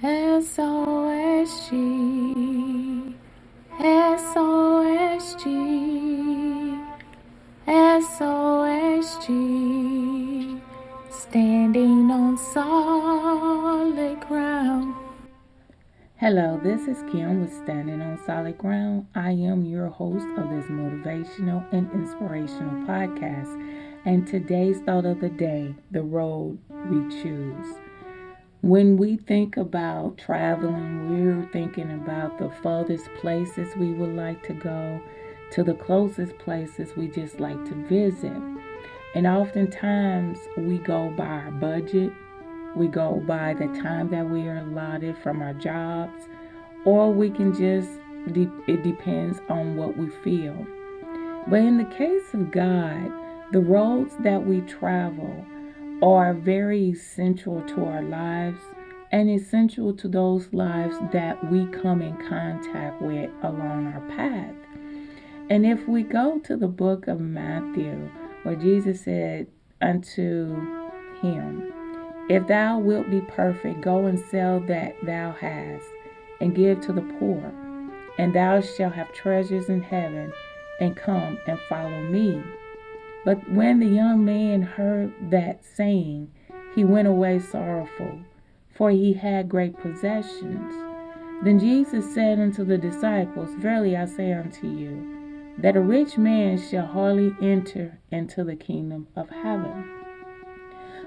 SOSG, SOSG, SOSG, standing on solid ground. Hello, this is Kim with Standing on Solid Ground. I am your host of this motivational and inspirational podcast. And today's thought of the day, the road we choose. When we think about traveling, we're thinking about the furthest places we would like to go to the closest places we just like to visit. And oftentimes we go by our budget, we go by the time that we are allotted from our jobs, or we can just, it depends on what we feel. But in the case of God, the roads that we travel are very essential to our lives and essential to those lives that we come in contact with along our path. And if we go to the book of Matthew, where Jesus said unto him, "If thou wilt be perfect, go and sell that thou hast, and give to the poor, and thou shalt have treasures in heaven, and come and follow me." But when the young man heard that saying, he went away sorrowful, for he had great possessions. Then Jesus said unto the disciples, "Verily I say unto you, that a rich man shall hardly enter into the kingdom of heaven."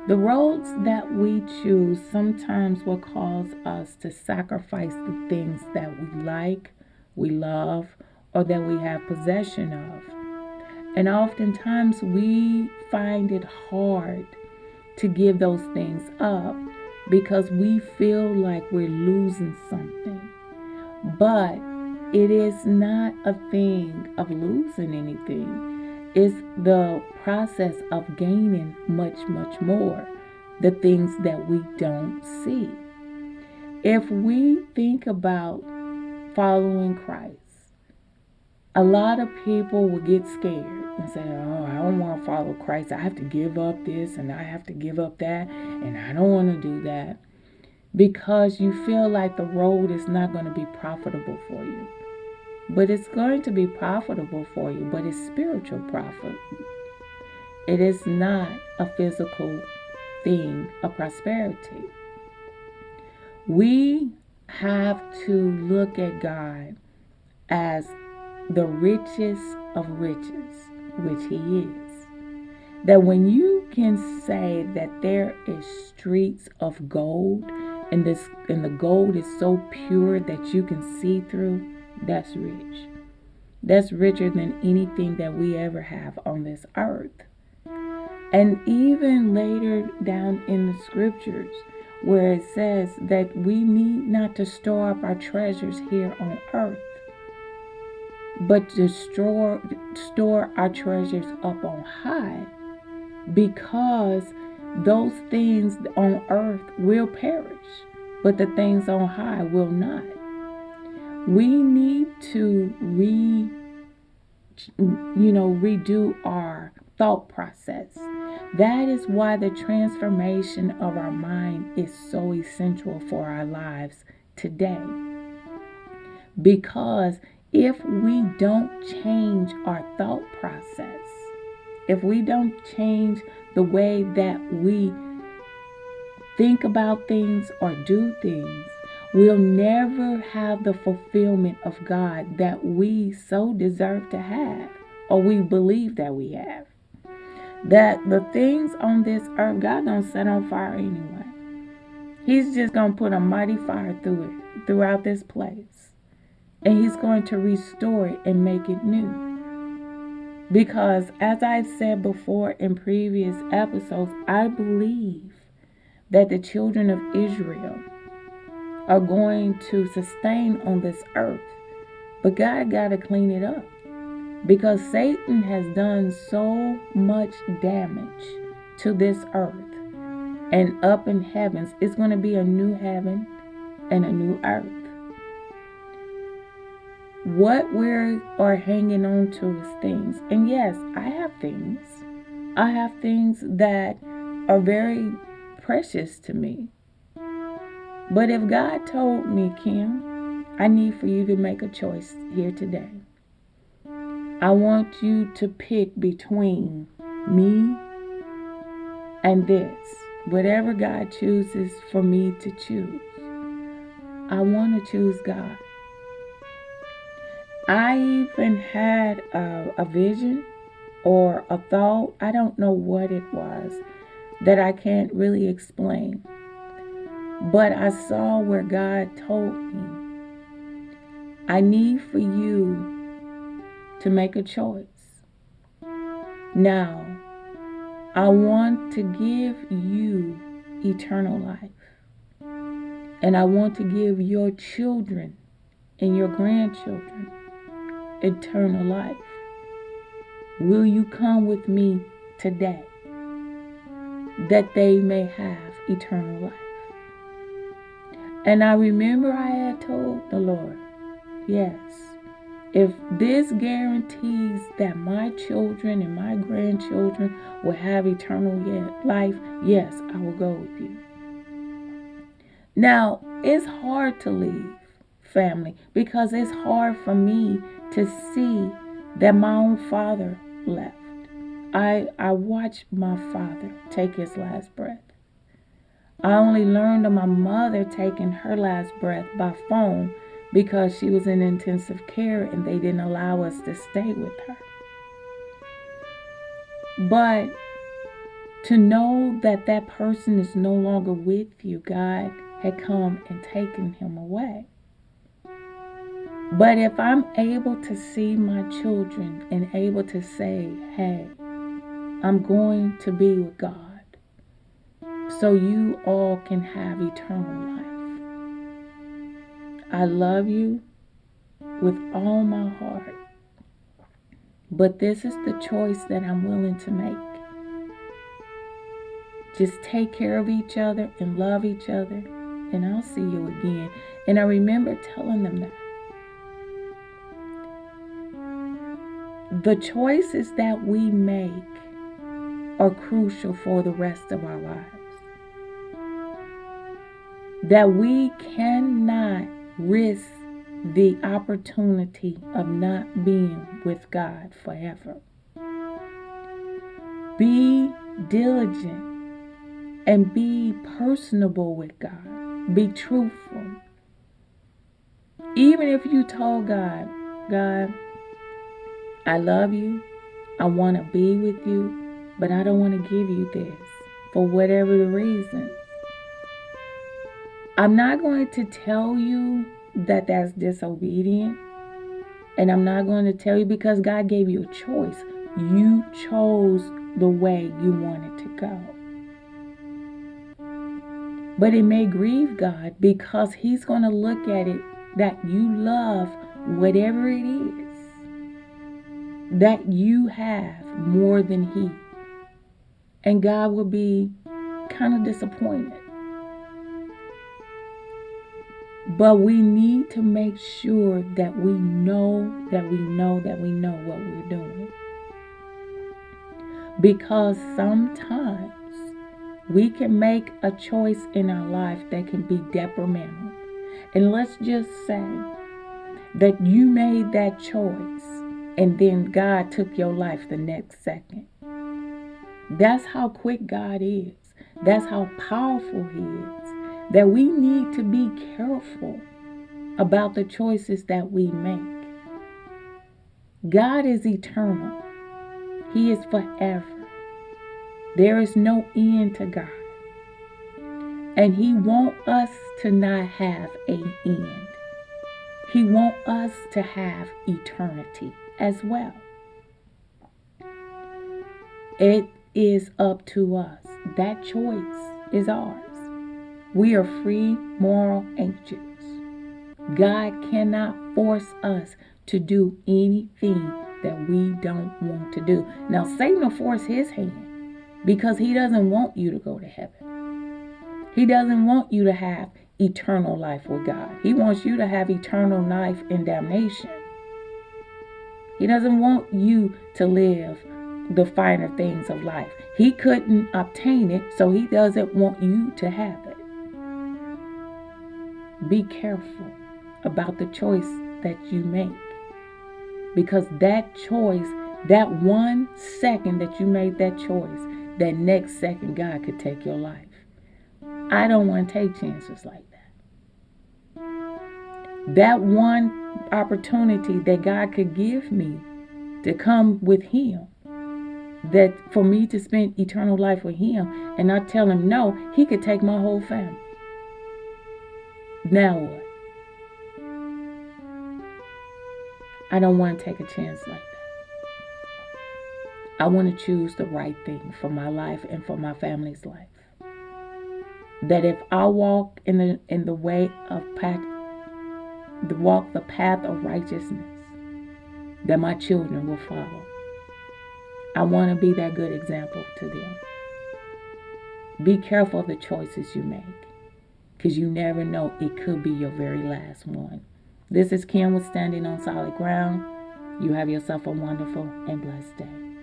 The roads that we choose sometimes will cause us to sacrifice the things that we like, we love, or that we have possession of. And oftentimes we find it hard to give those things up because we feel like we're losing something. But it is not a thing of losing anything. It's the process of gaining much, much more, the things that we don't see. If we think about following Christ, a lot of people will get scared and say, "Oh, I don't want to follow Christ. I have to give up this and I have to give up that, and I don't want to do that," because you feel like the road is not going to be profitable for you. But it's going to be profitable for you, but it's spiritual profit. It is not a physical thing of prosperity. We have to look at God as the richest of riches, which he is. That when you can say that there is streets of gold and the gold is so pure that you can see through, that's rich. That's richer than anything that we ever have on this earth. And even later down in the scriptures where it says that we need not to store up our treasures here on earth, but to store our treasures up on high, because those things on earth will perish, but the things on high will not. We need to redo our thought process. That is why the transformation of our mind is so essential for our lives today. Because if we don't change our thought process, if we don't change the way that we think about things or do things, we'll never have the fulfillment of God that we so deserve to have, or we believe that we have. That the things on this earth, God don't set on fire anyway. He's just going to put a mighty fire throughout this place. And he's going to restore it and make it new. Because as I've said before in previous episodes, I believe that the children of Israel are going to sustain on this earth. But God got to clean it up. Because Satan has done so much damage to this earth. And up in heavens, it's going to be a new heaven and a new earth. What we are hanging on to is things. And yes, I have things. I have things that are very precious to me. But if God told me, Kim, I need for you to make a choice here today. I want you to pick between me and this. Whatever God chooses for me to choose, I want to choose God. I even had a vision or a thought, I don't know what it was, that I can't really explain. But I saw where God told me, I need for you to make a choice. Now, I want to give you eternal life. And I want to give your children and your grandchildren eternal life. Will you come with me today that they may have eternal life? And I remember I had told the Lord, yes, if this guarantees that my children and my grandchildren will have eternal life, yes, I will go with you. Now, it's hard to leave, family, because it's hard for me to see that my own father left. I watched my father take his last breath. I only learned of my mother taking her last breath by phone because she was in intensive care and they didn't allow us to stay with her. But to know that that person is no longer with you, God had come and taken him away. But if I'm able to see my children and able to say, hey, I'm going to be with God so you all can have eternal life. I love you with all my heart. But this is the choice that I'm willing to make. Just take care of each other and love each other, and I'll see you again. And I remember telling them that. The choices that we make are crucial for the rest of our lives. That we cannot risk the opportunity of not being with God forever. Be diligent and be personable with God. Be truthful. Even if you told God, God, I love you, I want to be with you, but I don't want to give you this for whatever the reason. I'm not going to tell you that that's disobedient. And I'm not going to tell you because God gave you a choice. You chose the way you wanted to go. But it may grieve God because he's going to look at it that you love whatever it is that you have more than he. And God will be kind of disappointed. But we need to make sure that we know what we're doing. Because sometimes we can make a choice in our life that can be detrimental. And let's just say that you made that choice and then God took your life the next second. That's how quick God is. That's how powerful he is. That we need to be careful about the choices that we make. God is eternal. He is forever. There is no end to God. And he wants us to not have an end. He wants us to have eternity as well. It is up to us. That choice is ours. We are free moral agents. God cannot force us to do anything that we don't want to do. Now, Satan will force his hand because he doesn't want you to go to heaven. He doesn't want you to have eternal life with God. He wants you to have eternal life in damnation. He doesn't want you to live the finer things of life. He couldn't obtain it, so he doesn't want you to have it. Be careful about the choice that you make. Because that choice, that 1 second that you made that choice, that next second God could take your life. I don't want to take chances like that. That one opportunity that God could give me to come with Him, that for me to spend eternal life with Him, and I tell Him no, He could take my whole family. Now what? I don't want to take a chance like that. I want to choose the right thing for my life and for my family's life. That if I walk in the way of the path of righteousness, that my children will follow. I want to be that good example to them. Be careful of the choices you make, because you never know, it could be your very last one. This is Kim with Standing on Solid Ground. You have yourself a wonderful and blessed day.